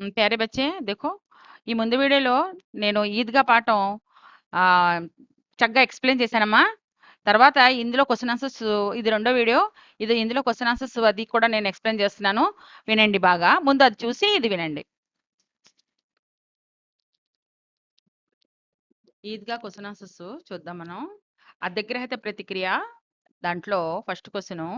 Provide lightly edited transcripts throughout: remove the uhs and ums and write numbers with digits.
ప్యారే బచ్చే देखो ఈ ముందు వీడియోలో నేను ఈద్‌గా పాఠం ఆహ్, చక్కగా ఎక్స్‌ప్లెయిన్ చేశానమ్మా. తర్వాత ఇందులో క్వెషన్ ఆన్సర్స్ ఇది రెండో వీడియో. ఇందులో క్వెషన్ ఆన్సర్స్ అది కూడా నేను ఎక్స్‌ప్లెయిన్ చేస్తున్నాను. వినండి బాగా. ముందు అది చూసి ఇది వినండి. ఈద్‌గా క్వెషన్ ఆన్సర్స్ చూద్దాం మనం. అర్ధగ్రహిత ప్రతిక్రియ దాంట్లో ఫస్ట్ క్వెషను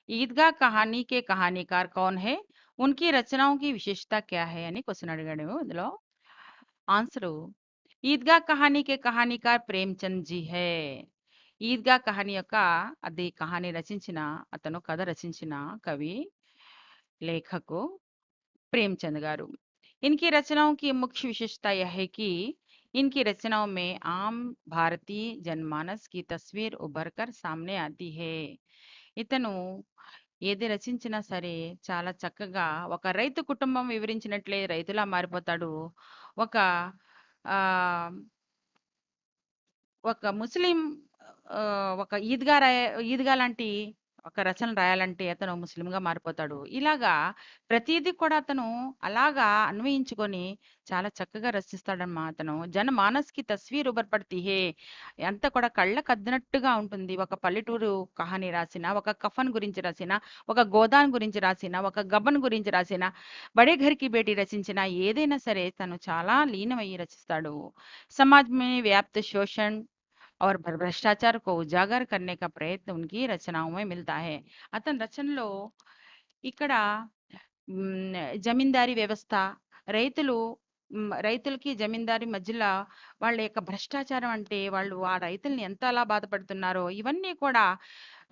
ఈద్‌గా కహానీ కే కహానీకార్ కౌన్ హై? ఉన్‌కి రచనాओं की विशेषता क्या है అని క్వెషన్ అడిగాడు ఇందులో. ఆన్సరు ఈద్‌గా కహానీ కే కహానీకార్ ప్రేమ్‌చంద్ జీ హై. ఈద్‌గా కహానీ యొక్క అది కహానీ రచించిన అతను కథ రచించిన కవి, లేఖకు प्रेमचंद गारू। इनकी रचनाओं की मुख्य विशेषता यह है कि इनकी रचनाओं में आम भारतीय जनमानस की तस्वीर उभर कर सामने आती है। ఇతను ఏది రచించినా సరే చాలా చక్కగా ఒక రైతు కుటుంబం వివరించినట్లే రైతులా మారిపోతాడు. ఒక ఆహ్, ఒక ముస్లిం ఒక ఈద్‌గా లాంటి ఒక రచన రాయాలంటే అతను ముస్లింగా మారిపోతాడు. ఇలాగా ప్రతీదీ కూడా అతను అలాగా అన్వయించుకొని చాలా చక్కగా రచిస్తాడమ్మా అతను. జనమానస్‌కి తస్వీర్ ఉభర్ పడతీ హే. అంతా కూడా కళ్ళకద్దినట్టుగా ఉంటుంది. ఒక పల్లెటూరు కహాని రాసినా, ఒక కఫన్ గురించి రాసినా, ఒక గోదాన్ గురించి రాసినా, ఒక గబన్ గురించి రాసినా, బడే ఘర్ కి బేటీ రచించినా ఏదైనా సరే తను చాలా లీనమయ్యి రచిస్తాడు. समाज में व्याप्त शोषण और भ्रष्टाचार को उजागर करने का प्रयत्न उनकी रचनाओं में मिलता है. అతని రచనలో ఇక్కడ జమీందారీ వ్యవస్థ, రైతులు రైతులకి జమీందారీ మధ్యలో వాళ్ళ యొక్క భ్రష్టాచారం అంటే వాళ్ళు ఆ రైతుల్ని ఎంత అలా బాధపడుతున్నారో ఇవన్నీ కూడా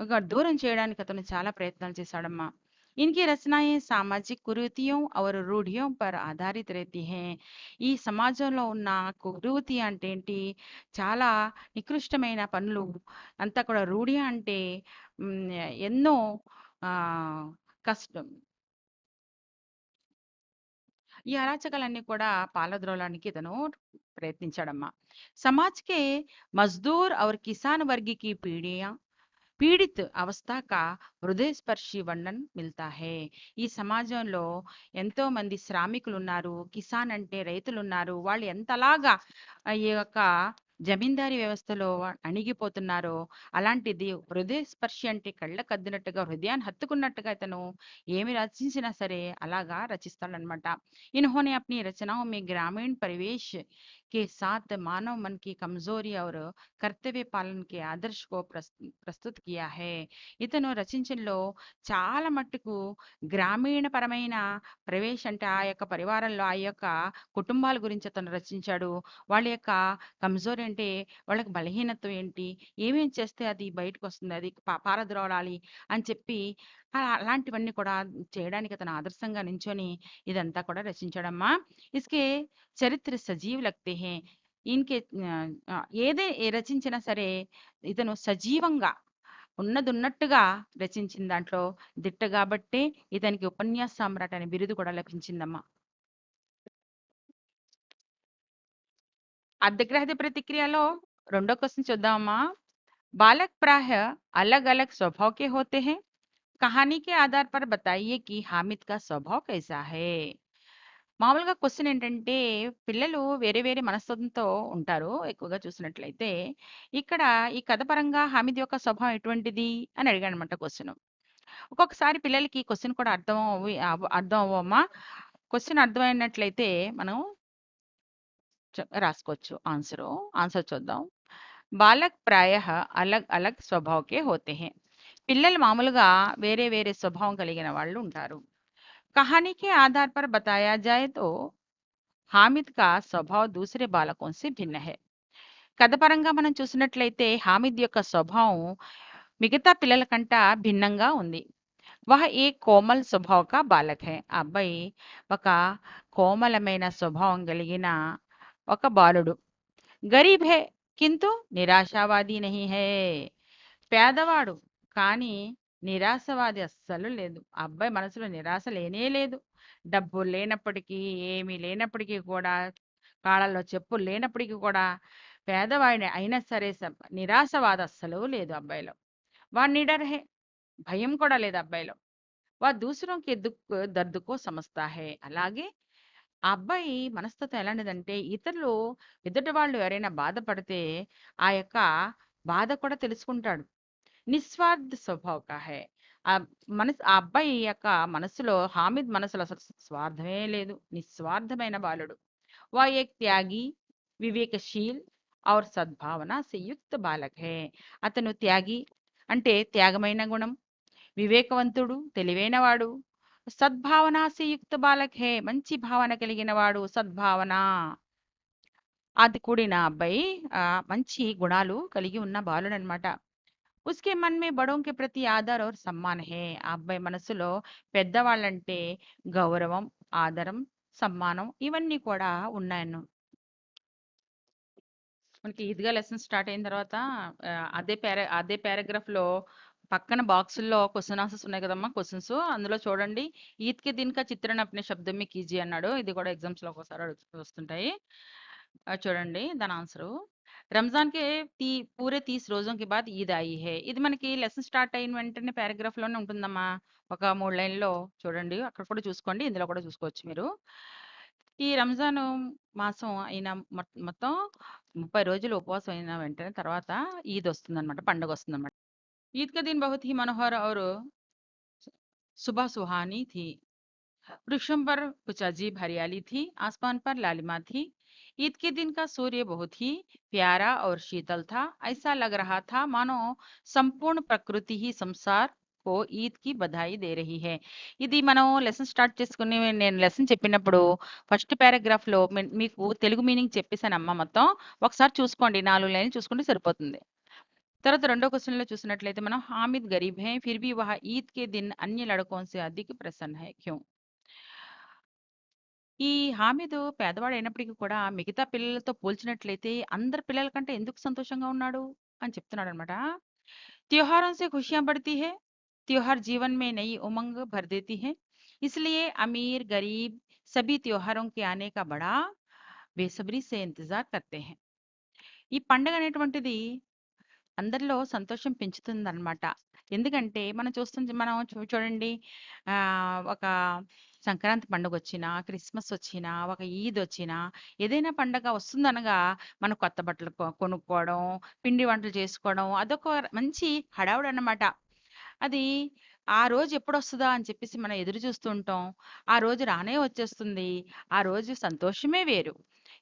ఒక దూరం చేయడానికి అతను చాలా ప్రయత్నాలు చేశాడమ్మా. इनकी रचनाएं सामाजिक कुरीतियों और रूढ़ियों पर आधारित रहती हैं. ఈ సమాజంలో ఉన్న కురీతి అంటే ఏంటి? చాలా నికృష్టమైన పనులు అంతా కూడా రూఢి అంటే హ్మ్, ఎన్నో కష్టం ఈ అరాచకాలన్నీ కూడా పాలద్రోలానికి ఇతను ప్రయత్నించాడమ్మా. समाज के मजदूर और किसान वर्ग की పీడిత్ అవస్థ కా హృదయస్పర్శి వర్ణన్ మిల్తా హై. ఈ సమాజంలో ఎంతో మంది శ్రామికులున్నారు. కిసాన్ అంటే రైతులున్నారు. వాళ్ళు ఎంతలాగా ఈ యొక్క జమీందారీ వ్యవస్థలో అణిగిపోతున్నారో అలాంటిది హృదయస్పర్శి అంటే కళ్ళకద్దినట్టుగా హృదయాన్ని హత్తుకున్నట్టుగా ఇతను ఏమి రచించినా సరే అలాగా రచిస్తాడనమాట. इन्होंने अपनी रचनाओं में ग्रामीण परिवेश के साथ मानव मन की कमजोरी और కర్తవ్య పాలనకి ఆదర్శ్ కో ప్రస్తుత్ కియా హై. ఇతను రచించడంలో చాలా మట్టుకు గ్రామీణపరమైన ప్రవేశ్ అంటే ఆ యొక్క పరివారంలో ఆ యొక్క కుటుంబాల గురించి అతను రచించాడు. వాళ్ళ యొక్క కమ్జోరీ అంటే వాళ్ళకి బలహీనత్వం ఏంటి, ఏమేం చేస్తే అది బయటకు వస్తుంది, అది పారద్రోలాలి అని చెప్పి అలాంటివన్నీ కూడా చేయడానికి అతను ఆదర్శంగా నించొని ఇదంతా కూడా రచించాడమ్మా. ఇస్కే చరిత్ర సజీవ్ లగ్తే హై. ఈయనకి ఏదే రచించినా సరే ఇతను సజీవంగా ఉన్నదున్నట్టుగా రచించిన దాంట్లో దిట్ట గాబట్టే ఇతనికి ఉపన్యాస సామ్రాట్ అనే బిరుదు కూడా లభించిందమ్మా. అర్ధగ్రహిత ప్రతిక్రియలో రెండో క్వశ్చన్ చూద్దామమ్మా. बालक प्रायः अलग-अलग स्वभाव के होते हैं. कहानी के आधार पर बताइए कि हामिद का स्वभाव कैसा है. మామూలుగా క్వెషన్ ఏంటంటే, పిల్లలు వేరే వేరే మనస్తత్వంతో ఉంటారు ఎక్కువగా చూసినట్లయితే. ఇక్కడ ఈ కథ పరంగా హామిద్ యొక్క స్వభావం ఎటువంటిది అని అడిగాడనమాట క్వెషను. ఒక్కొక్కసారి పిల్లలకి ఈ క్వెషన్ కూడా అర్థం అవ్వమ్మా. క్వెషన్ అర్థమైనట్లయితే మనం రాసుకోవచ్చు ఆన్సరు. ఆన్సర్ చూద్దాం. బాలక్ ప్రాయః అలగ్ అలగ్ స్వభావకే హోతే హై. పిల్లలు మామూలుగా వేరే వేరే స్వభావం కలిగిన వాళ్ళు ఉంటారు. कहानी के आधार पर बताया जाए तो హామిద్ కా స్వభావ్ దూసరే బాలకోన్ సే భిన్న హై. కథ పరంగా మనం చూసినట్లయితే హామిద్ యొక్క స్వభావం మిగతా పిల్లల కంట భిన్నంగా ఉంది. వహ ఏ కోమల్ స్వభావ్ కా బాలక్ హై. ఆ అబ్బాయి ఒక కోమలమైన స్వభావం కలిగిన ఒక బాలుడు. గరీబ్ హై కింతు నిరాశావాది నహీ హై. పేదవాడు కానీ నిరాశవాది అస్సలు లేదు. ఆ అబ్బాయి మనసులో నిరాశ లేనే లేదు. డబ్బులు లేనప్పటికీ, ఏమీ లేనప్పటికీ కూడా, కాళ్ళలో చెప్పులు లేనప్పటికీ కూడా, పేదవాడిని అయినా సరే నిరాశవాద అస్సలు లేదు అబ్బాయిలో. వాడు నిడర్ హై. భయం కూడా లేదు అబ్బాయిలో. వా దూసరోं के दुख दर्द को समझता है. అలాగే ఆ అబ్బాయి మనస్తత్వం ఎలాంటిదంటే, ఎదుటి వాళ్ళు ఎవరైనా బాధపడితే, ఆ యొక్క బాధ కూడా తెలుసుకుంటాడు. నిస్వార్థ స్వభావ్ కా హై. ఆ అబ్బాయి యొక్క మనసులో, హామిద్ మనసులో అసలు స్వార్థమే లేదు. నిస్వార్థమైన బాలుడు. वह एक त्यागी, వివేకశీల్ और సద్భావన సంయుక్త బాలక్ హై. అతను త్యాగి అంటే త్యాగమైన గుణం, వివేకవంతుడు, తెలివైనవాడు, సద్భావన సంయుక్త బాలక్ హై. మంచి భావన కలిగిన వాడు, సద్భావన అది కూడిన అబ్బాయి మంచి గుణాలు కలిగి ఉన్న బాలుడనమాట. ఉస్కే మన్ మే బడోं के प्रति आदर और सम्मान है. ఆ అబ్బాయి మనసులో పెద్దవాళ్ళంటే గౌరవం, ఆదరం, సమ్మానం ఇవన్నీ కూడా ఉన్నాయన్ను. మనకి ఈద్‌గా లెసన్ స్టార్ట్ అయిన తర్వాత అదే పారాగ్రాఫ్‌లో పక్కన బాక్సుల్లో క్వెషన్ ఆన్సర్స్ ఉన్నాయి కదమ్మా! క్వెషన్స్ అందులో చూడండి. ఈద్ కే దిన్ కా చిత్రణ అప్నే శబ్దం మే కీజియే అన్నాడు. ఇది కూడా ఎగ్జామ్స్‌లో ఒక్కోసారి వస్తుంటాయి. చూడండి దాని ఆన్సరు. రంజాన్ కే తీ పూరే 30 రోజుల కే బాద్ ఈద్ ఆయి హై. ఇది మనకి లెసన్ స్టార్ట్ అయిన వెంటనే పారాగ్రాఫ్‌లోనే ఉంటుందమ్మా. ఒక 3 లైన్‌లో చూడండి. అక్కడ కూడా చూసుకోండి. ఇందులో కూడా చూసుకోవచ్చు మీరు. ఈ రంజాను మాసం అయిన మొత్తం 30 రోజులు ఉపవాసం అయిన వెంటనే తర్వాత ఈద్ వస్తుందన్నమాట. పండగొస్తుందన్నమాట. ఈద్ కా దిన్ బహుత్ హీ మనోహర్ ఔర్ सुबह सुहानी थी। वृक्षों पर कुछ अजीब हरियाली थी, आसमान पर लालिमा थी। ईद के दिन का सूर्य बहुत ही प्यारा और शीतल था। ऐसा लग रहा था मानो संपूर्ण प्रकृति ही संसार को ఈద్ కి బధాయి దే రహీ హై. ఇది మనం లెసన్ స్టార్ట్ చేసుకుని నేను లెసన్ చెప్పినప్పుడు ఫస్ట్ పారాగ్రాఫ్ లో మీకు తెలుగు మీనింగ్ చెప్పేసానమ్మా మొత్తం. ఒకసారి చూసుకోండి. 4 లైన్లు చూసుకుంటే సరిపోతుంది. తర్వాత రెండో క్వెషన్‌లో చూసినట్లయితే మనం हामिद गरीब है फिर भी वह ईद के दिन अन्य लड़कों से अधिक प्रसन्न है क्यों? ఈ హామీదు పేదవాడైనప్పటికీ కూడా మిగతా పిల్లలతో పోల్చినట్లయితే అందరి పిల్లల కంటే ఎందుకు సంతోషంగా ఉన్నాడు అని చెప్తున్నాడనమాట. त्योहारों से खुशियां बढ़ती है, त्योहार जीवन में नई उमंग भर देती है, इसलिए अमीर गरीब सभी त्योहारों के आने का बड़ा बेसब्री से इंतजार करते हैं. ఈ పండగ అనేటువంటిది అందరిలో సంతోషం పెంచుతుందనమాట. ఎందుకంటే మనం చూడండి ఒక సంక్రాంతి పండుగొచ్చినా, క్రిస్మస్ వచ్చినా, ఒక ఈదొచ్చినా, ఏదైనా పండగ వస్తుందనగా మనం కొత్త బట్టలు కొనుక్కోవడం, పిండి వంటలు చేసుకోవడం అదొక మంచి హడావుడనమాట. అది ఆ రోజు ఎప్పుడొస్తదా అని చెప్పేసి మనం ఎదురు చూస్తూ ఉంటాం. ఆ రోజు రానే వచ్చేస్తుంది. ఆ రోజు సంతోషమే వేరు.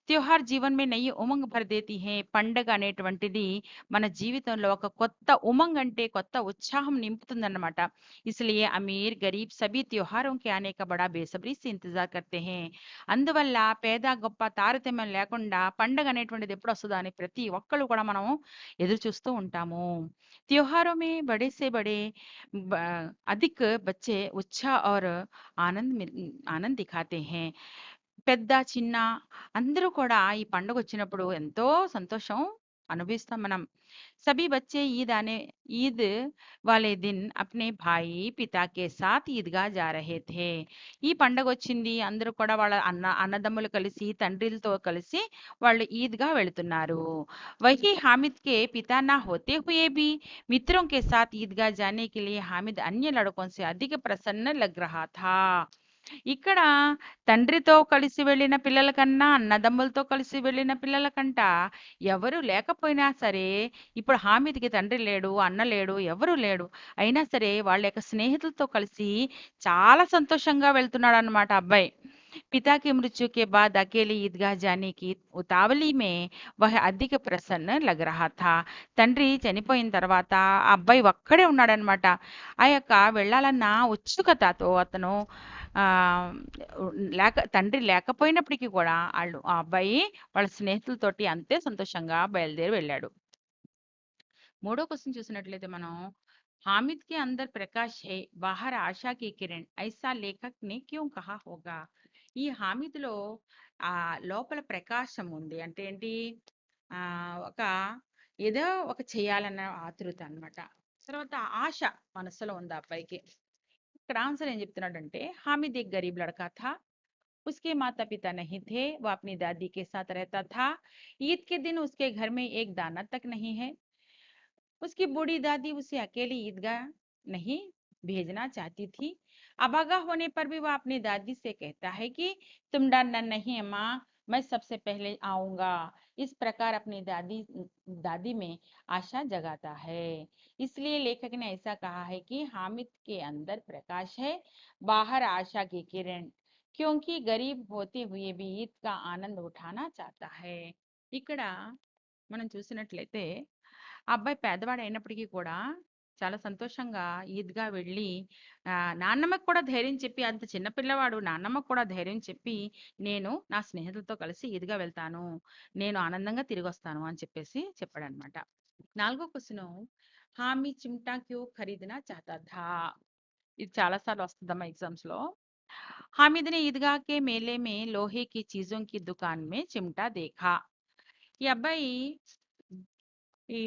త్యోహార్ జీవన్ మే నయి ఉమంగ్ భర్ దేతి హై. పండగ అనేటువంటిది మన జీవితంలో ఒక కొత్త ఉమంగ్ అంటే కొత్త ఉత్సాహం నింపుతుందన్నమాట. ఇస్లియే అమీర్, గరీబ్ సభీ త్యోహారోं के आने का बड़ा बेसब्री से इंतजार करते हैं. అందువల్ల పేద, గొప్ప తారతమ్యం లేకుండా పండగ అనేటువంటిది ఎప్పుడొస్తదా అని ప్రతి ఒక్కళ్ళు కూడా మనం ఎదురు చూస్తూ ఉంటాము. त्योहारों में बड़े से बड़े अधिक बच्चे उत्साह और आनंद दिखाते हैं. పెద్ద, చిన్న అందరూ కూడా ఈ పండగొచ్చినప్పుడు ఎంతో సంతోషం అనుభవిస్తాం మనం. सभी बच्चे ईद वाले दिन अपने भाई पिता के साथ ఈద్‌గా जा रहे थे. ఈ పండగొచ్చింది. అందరూ కూడా వాళ్ళ అన్నదమ్ములు కలిసి, తండ్రులతో కలిసి వాళ్ళు ఈద్‌గా వెళ్తున్నారు. वही हामिद के पिता ना होते हुए भी मित्रों के साथ ईदगाह जाने के लिए हामिद अन्य लड़कों से अधिक प्रसन्न लग रहा था. ఇక్కడ తండ్రితో కలిసి వెళ్ళిన పిల్లల కన్నా, అన్నదమ్ములతో కలిసి వెళ్ళిన పిల్లల కంట ఎవరు లేకపోయినా సరే, ఇప్పుడు హామీద్‌కి తండ్రి లేడు, అన్న లేడు, ఎవరు లేడు. అయినా సరే వాళ్ళ యొక్క స్నేహితులతో కలిసి చాలా సంతోషంగా వెళ్తున్నాడన్నమాట అబ్బాయి. पिता की मृत्यु के बाद अकेले ईदगाह जाने की उतावली में वह अधिक प्रसन्न लग रहा था. తండ్రి చనిపోయిన తర్వాత ఆ అబ్బాయి ఒక్కడే ఉన్నాడనమాట. ఆ యొక్క వెళ్ళాలన్న ఉత్సుకతతో అతను తండ్రి లేకపోయినప్పటికీ కూడా ఆ అబ్బాయి వాళ్ళ స్నేహితులతోటి అంతే సంతోషంగా బయలుదేరి వెళ్ళాడు. మూడో క్వశ్చన్ చూసినట్లయితే మనం हामिद के अंदर प्रकाश है बाहर आशा की किरण ऐसा लेखक ने क्यों कहा होगा. ఈ హామీదులో ఆ లోపల ప్రకాశం ఉంది అంటే ఏంటి ఆ ఒక ఏదో ఒక చేయాలన్న ఆతృత అన్నమాట. తర్వాత ఆశ మనసులో ఉంది ఆ అబ్బాయికి. ఇక్కడ ఆన్సర్ ఏం చెప్తున్నాడంటే हामिद एक गरीब लड़का था. उसके माता पिता नहीं थे. वो अपनी दादी के साथ रहता था. ईद के दिन उसके घर में एक दाना तक नहीं है. उसकी बूढ़ी दादी उसे अकेली ईदगाह नहीं भेजना चाहती थी. अभागा होने पर भी वह अपनी दादी से कहता है कि तुम डरना नहीं अम्मा, मैं सबसे पहले आऊंगा। इस प्रकार अपनी दादी दादी में आशा जगाता है। इसलिए लेखक ने ऐसा कहा है कि हामिद के अंदर प्रकाश है, बाहर आशा की किरण, क्योंकि गरीब होते हुए भी ईद का आनंद उठाना चाहता है। ఇక్కడ మనం చూసినట్లయితే ఆ అబ్బాయి పేదవాడు అయినప్పటికీ కూడా చాలా సంతోషంగా ఈద్‌గా వెళ్ళి నాన్నమ్మకి కూడా ధైర్యం చెప్పి, అంత చిన్న పిల్లవాడు నాన్నమ్మకి కూడా ధైర్యం చెప్పి, నేను నా స్నేహితులతో కలిసి ఈద్‌గా వెళ్తాను. నేను ఆనందంగా తిరిగొస్తాను అని చెప్పేసి చెప్పాడనమాట. 4 క్వెషను, హామీ చిమ్టా క్యూ ఖరీదనా చాహతా థా. ఇది చాలా సార్లు వస్తదమ్మా ఎగ్జామ్స్‌లో. हामिद ने ईदगाह के मेले में लोहे की चीजों की दुकान में चिमटा देखा। ఈ అబ్బాయి ఈ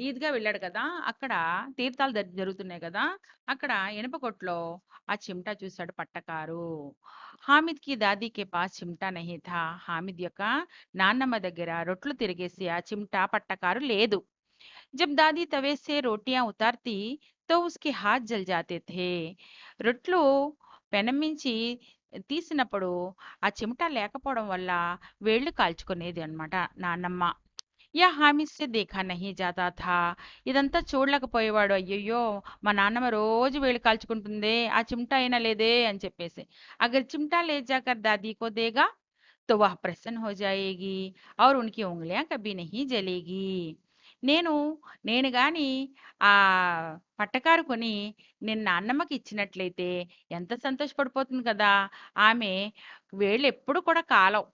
ఈద్‌గా వెళ్ళాడు కదా! అక్కడ తీర్థాలు జరుగుతున్నాయి కదా! అక్కడ ఇనప కొట్టులో ఆ చిమ్టా చూసాడు పట్టకారు. హామిద్ కి దాదీ కే పాస్ చిమ్టా నహీ థా. హామిద్ యొక్క నాన్నమ్మ దగ్గర రొట్లు తిరిగేసి ఆ చిమ్టా పట్టకారు లేదు. जब दादी तवे से रोटियां उतारती तो उसके हाथ जल जाते थे. రొట్లు పెనం మించి తీసినప్పుడు ఆ చిమట లేకపోవడం వల్ల వేళ్ళు కాల్చుకునేది అన్నమాట నాన్నమ్మ. యా హామిద్ దేఖా నహీ జాతా థా. ఇదంతా చూడలేకపోయేవాడు. అయ్యయ్యో, మా నాన్నమ్మ రోజు వేళ్ళు కాల్చుకుంటుందే, ఆ చిమట అయినా లేదే అని చెప్పేసి. అగర్ చిమటా ले जाकर दादी को देगा तो वह प्रसन्न हो जाएगी और उनकी उंगलियां कभी नहीं जलेगी. నేను నేను గాని ఆ పట్టకారు కొని నేను నాన్నమ్మకి ఇచ్చినట్లయితే ఎంత సంతోషపడిపోతుంది కదా! ఆమె వేళ్ళు ఎప్పుడు కూడా కాలవు.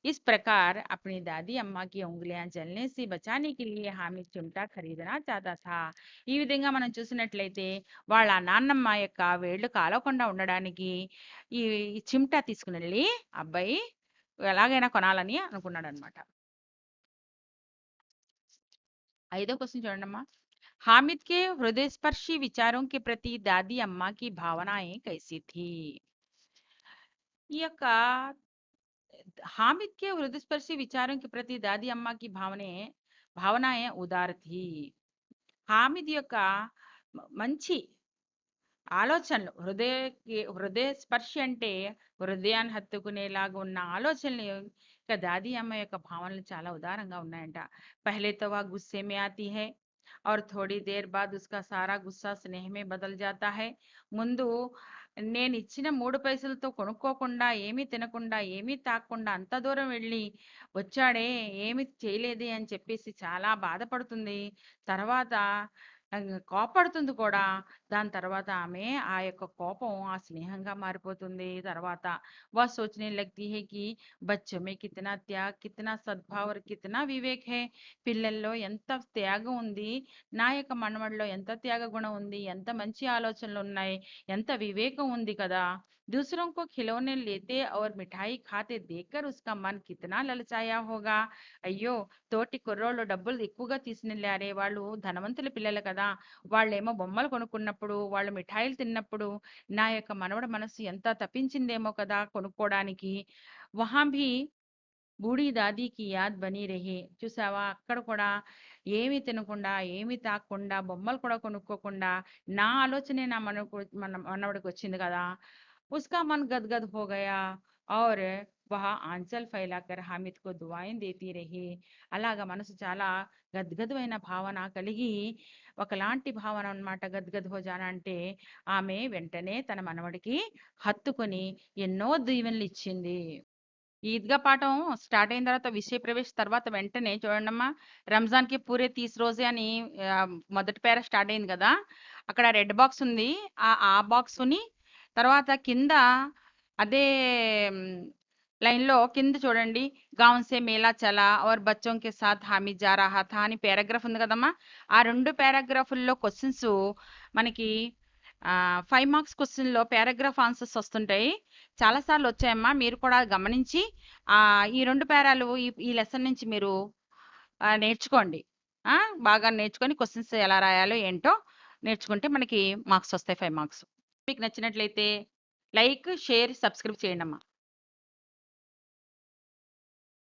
इस प्रकार अपनी दादी अम्मा की उंगलियां जलने से बचाने के लिए हामिद चिमटा खरीदना चाहता था. ఈ విధంగా మనం చూసినట్లయితే వాళ్ళ నాన్నమ్మ యొక్క వేళ్ళు కాలవకుండా ఉండడానికి ఈ ఈ చిమ్టా తీసుకుని వెళ్ళి అబ్బాయి ఎలాగైనా కొనాలని అనుకున్నాడనమాట. 5వ క్వెషన్ చూడండమ్మా. हामिद के हृदयस्पर्शी विचारों के प्रति दादी अम्मा की भावनाएं कैसी थी. ఈ యొక్క हामिद के हृदयस्पर्शी विचारों के प्रति दादी अम्मा की भावनाएं उदार थी. హామిద్ యొక్క మంచి ఆలోచనలు, హృదయ స్పర్శ అంటే హృదయాన్ని హత్తుకునేలాగా ఉన్న ఆలోచనలు ఇక దాది అమ్మ యొక్క భావనలు చాలా ఉదారంగా ఉన్నాయంట. పహలే తో వహ్ గుస్సే మే ఆతీ హై और थोड़ी देर बाद उसका सारा गुस्सा स्नेह में बदल जाता है. ముందు నేను ఇచ్చిన 3 పైసలతో కొనుక్కోకుండా, ఏమీ తినకుండా, ఏమీ తాగకుండా అంత దూరం వెళ్ళి వచ్చాడే, ఏమి చేయలేదే అని చెప్పేసి చాలా బాధపడుతుంది. తర్వాత కోపడుతుంది కూడా. దాని తర్వాత ఆమె ఆ యొక్క కోపం ఆ స్నేహంగా మారిపోతుంది. తర్వాత वह सोचने लगती है कि बच्चों में कितना त्याग, कितना सद्भाव और कितना विवेक है. పిల్లల్లో ఎంత త్యాగం ఉంది, నా యొక్క మనవడిలో ఎంత త్యాగ గుణం ఉంది, ఎంత మంచి ఆలోచనలు ఉన్నాయి, ఎంత వివేకం ఉంది కదా. दूसरों को खिलौने लेते और मिठाई खाते देखकर उसका मन कितना ललचाया होगा. అయ్యో, తోటి కుర్రోళ్ళు డబ్బులు ఎక్కువగా తీసుకెళ్లారే, వాళ్ళు ధనవంతుల పిల్లలు కదా, వాళ్ళేమో బొమ్మలు కొనుక్కున్నప్పుడు, వాళ్ళు మిఠాయిలు తిన్నప్పుడు నా యొక్క మనవడి మనసు ఎంత తప్పించిందేమో కదా కొనుక్కోవడానికి. వహాం భీ బూఢీ దాదీకి యాద్ బనీ రహీ. చూసావా, అక్కడ కూడా ఏమీ తినకుండా, ఏమీ తాగకుండా, బొమ్మలు కూడా కొనుక్కోకుండా నా ఆలోచనే నా మనవడికి వచ్చింది కదా. उसका मन गदगद हो गया और वह आंचल फैलाकर हामिद को दुआएं देती रही. అలాగా మనసు చాలా గద్గదమైన భావన కలిగి, ఒకలాంటి భావన అన్నమాట. గద్గద్ హో జానా అంటే ఆమె వెంటనే తన మనవడికి హత్తుకొని ఎన్నో దీవెనలు ఇచ్చింది. ఈ ఈద్‌గా పాఠం స్టార్ట్ అయిన తర్వాత విషయ ప్రవేశ్ తర్వాత వెంటనే చూడండమ్మా, రంజాన్‌కి పూరే 30 రోజే అని మొదటి పేరా స్టార్ట్ అయింది కదా! అక్కడ రెడ్ బాక్స్ ఉంది. ఆ బాక్సుని తర్వాత కింద అదే లైన్‌లో కింద చూడండి, గావ్ సే మేలా చలా ఔర్ బచ్చోं के साथ हामिद जा रहा था అని పారాగ్రాఫ్ ఉంది కదమ్మా! ఆ 2 పారాగ్రాఫుల్లో క్వెషన్స్ మనకి 5 మార్క్స్ క్వెషన్‌లో పారాగ్రాఫ్ ఆన్సర్స్ వస్తుంటాయి. చాలా సార్లు వచ్చాయమ్మా. మీరు కూడా గమనించి ఈ 2 పారాలు ఈ లెసన్ నుంచి మీరు నేర్చుకోండి. ఆ! బాగా నేర్చుకొని క్వెషన్స్ ఎలా రాయాలో ఏంటో నేర్చుకుంటే మనకి మార్క్స్ వస్తాయి, 5 మార్క్స్. మీకు నచ్చినట్లయితే లైక్, షేర్, సబ్స్క్రైబ్ చేయండమ్మా.